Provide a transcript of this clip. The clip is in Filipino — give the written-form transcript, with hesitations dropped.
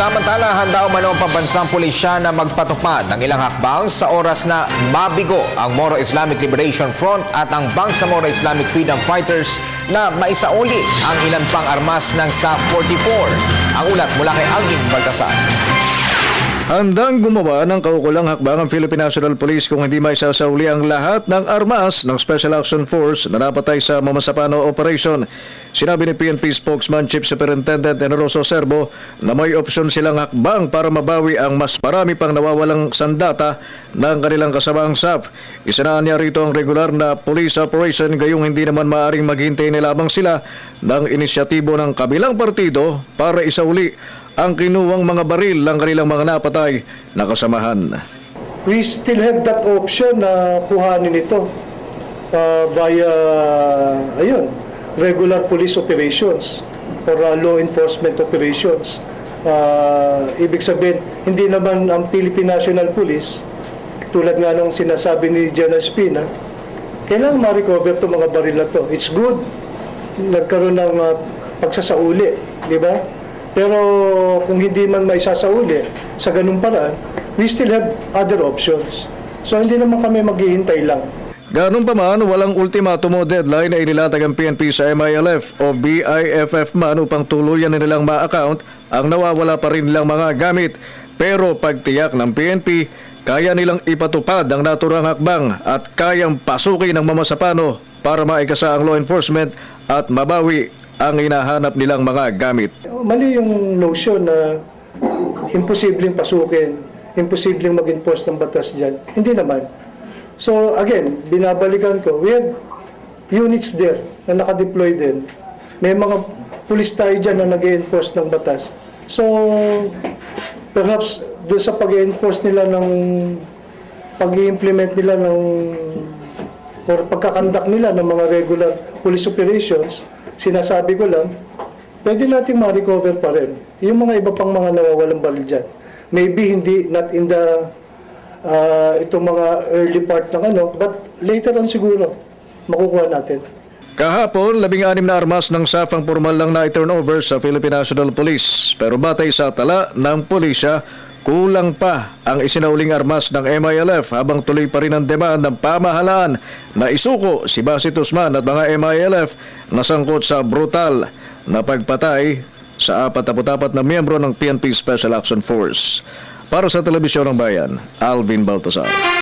Samantala, handa umano ang pambansang pulisya na magpatupad ng ilang hakbang sa oras na mabigo ang Moro Islamic Liberation Front at ang Bangsamoro Islamic Freedom Fighters na maisauli ang ilan pang armas ng SAF-44. Ang ulat mula kay Alvin Baltasar. Handang gumawa ng kaukulang hakbang ang Philippine National Police kung hindi maisasauli ang lahat ng armas ng Special Action Force na napatay sa Mamasapano Operation. Sinabi ni PNP spokesman Chief Superintendent Generoso Serbo na may opsyon silang hakbang para mabawi ang mas marami pang nawawalang sandata ng kanilang kasamang SAF. Isinaan niya rito ang regular na police operation gayong hindi naman maaaring maghintay na lamang sila ng inisyatibo ng kabilang partido para isauli ang kinuwang mga baril ng kanilang mga napatay na kasamahan. We still have that option na kuhanin ito via regular police operations or law enforcement operations. Ibig sabihin, hindi naman ang Philippine National Police, tulad nga nung sinasabi ni General Spina, kailangan ma-recover itong mga baril na to. It's good. Nagkaroon ng pagsasauli, di ba? Pero kung hindi man maisasauli sa ganung paraan, we still have other options. So hindi naman kami maghihintay lang. Ganun pa man, walang ultimatum o deadline na inilatag ang PNP sa MILF o BIFF man upang tuluyan na nilang ma-account ang nawawala pa rin nilang mga gamit. Pero pagtiyak ng PNP, kaya nilang ipatupad ang naturang hakbang at kayang pasukin ng Mamasapano para maikasa ang law enforcement at mabawi ang hinahanap nilang mga gamit. Mali yung notion na imposibleng pasukin, imposibleng mag-enforce ng batas dyan. Hindi naman. So again, binabalikan ko, we have units there na nakadeploy din. May mga pulis tayo dyan na nag-enforce ng batas. So perhaps doon sa pag-enforce nila ng pag-implement nila ng or pagkakandak nila ng mga regular police operations, sinasabi ko lang, pwede nating ma-recover pa rin. Yung mga iba pang mga nawawalang baril dyan. Maybe hindi, not in the, itong mga early part ng but later on siguro, makukuha natin. Kahapon, 16 na armas ng SAF ang formal lang na i-turnover sa Philippine National Police. Pero batay sa tala ng pulisya, kulang pa ang isinauling armas ng MILF habang tuloy pa rin ang demand ng pamahalaan na isuko si Basit Usman at mga MILF na sangkot sa brutal na pagpatay sa 44 na miyembro ng PNP Special Action Force. Para sa Telebisyon ng Bayan, Alvin Baltasar.